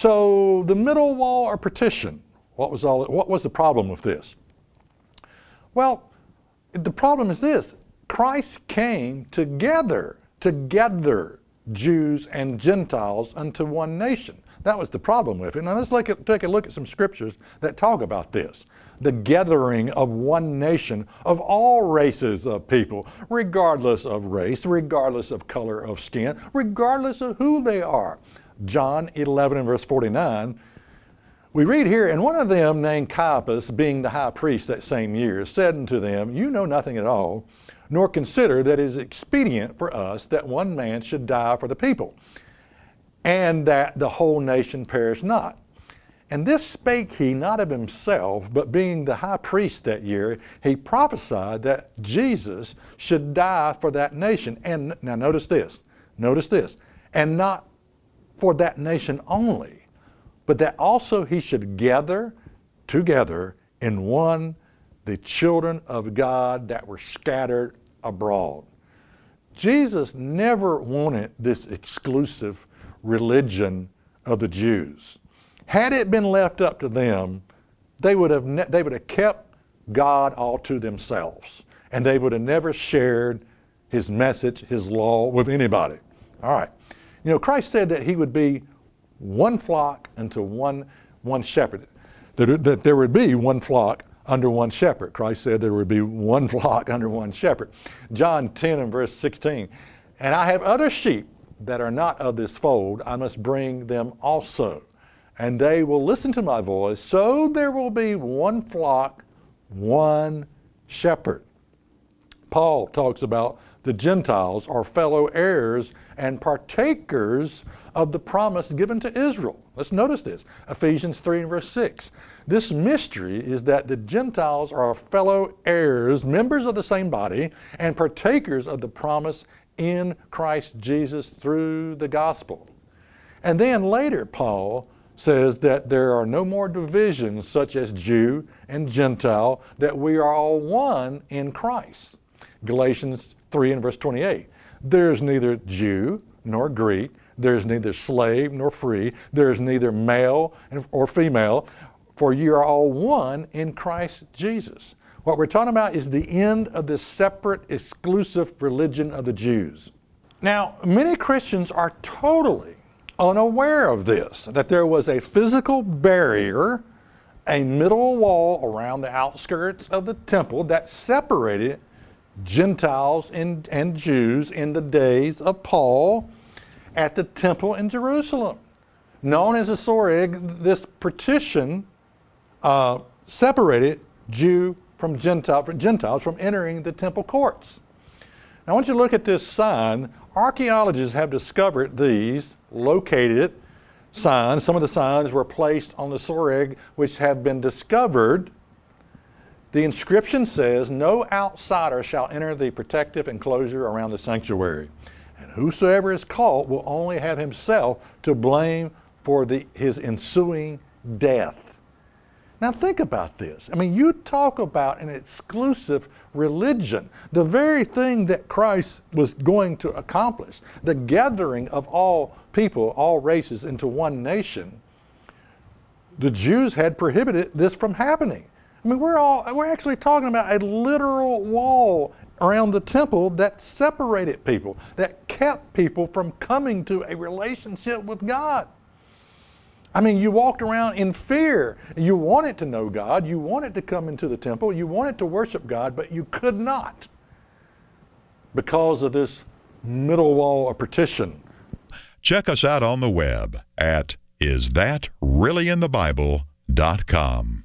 So the middle wall or partition, what was the problem with this? Well, the problem is this: Christ came together Jews and Gentiles unto one nation. That was the problem with it. Now let's take a look at some scriptures that talk about this. The gathering of one nation of all races of people, regardless of race, regardless of color of skin, regardless of who they are. John 11 and verse 49, we read here, and one of them named Caiaphas, being the high priest that same year, said unto them, You know nothing at all, nor consider that it is expedient for us that one man should die for the people, and that the whole nation perish not. And this spake he not of himself, but being the high priest that year, he prophesied that Jesus should die for that nation. And now notice this, and not for that nation only, but that also he should gather together in one the children of God that were scattered abroad. Jesus never wanted this exclusive religion of the Jews. Had it been left up to them, they would have kept God all to themselves, and they would have never shared his message, his law with anybody. All right. You know, Christ said that he would be one flock unto one shepherd, that there would be one flock under one shepherd. Christ said there would be one flock under one shepherd. John 10 and verse 16, and I have other sheep that are not of this fold, I must bring them also, and they will listen to my voice, so there will be one flock, one shepherd. Paul talks about the Gentiles are fellow heirs and partakers of the promise given to Israel. Let's notice this. Ephesians 3 and verse 6. This mystery is that the Gentiles are fellow heirs, members of the same body, and partakers of the promise in Christ Jesus through the gospel. And then later Paul says that there are no more divisions such as Jew and Gentile, that we are all one in Christ. Galatians 3 and verse 28. There's neither Jew nor Greek, there's neither slave nor free, there's neither male or female, for you are all one in Christ Jesus. What we're talking about is the end of this separate, exclusive religion of the Jews. Now, many Christians are totally unaware of this, that there was a physical barrier, a middle wall around the outskirts of the temple that separated Gentiles and Jews in the days of Paul at the temple in Jerusalem. Known as the Soreg, this partition separated Jew from Gentiles from entering the temple courts. Now I want you to look at this sign. Archaeologists have discovered these located signs. Some of the signs were placed on the Soreg, which have been discovered. The inscription says, no outsider shall enter the protective enclosure around the sanctuary, and whosoever is caught will only have himself to blame for his ensuing death. Now think about this. I mean, you talk about an exclusive religion, the very thing that Christ was going to accomplish, the gathering of all people, all races into one nation. The Jews had prohibited this from happening. I mean, we're actually talking about a literal wall around the temple that separated people, that kept people from coming to a relationship with God. I mean, you walked around in fear. You wanted to know God. You wanted to come into the temple. You wanted to worship God, but you could not because of this middle wall of partition. Check us out on the web at isthatreallyinthebible.com.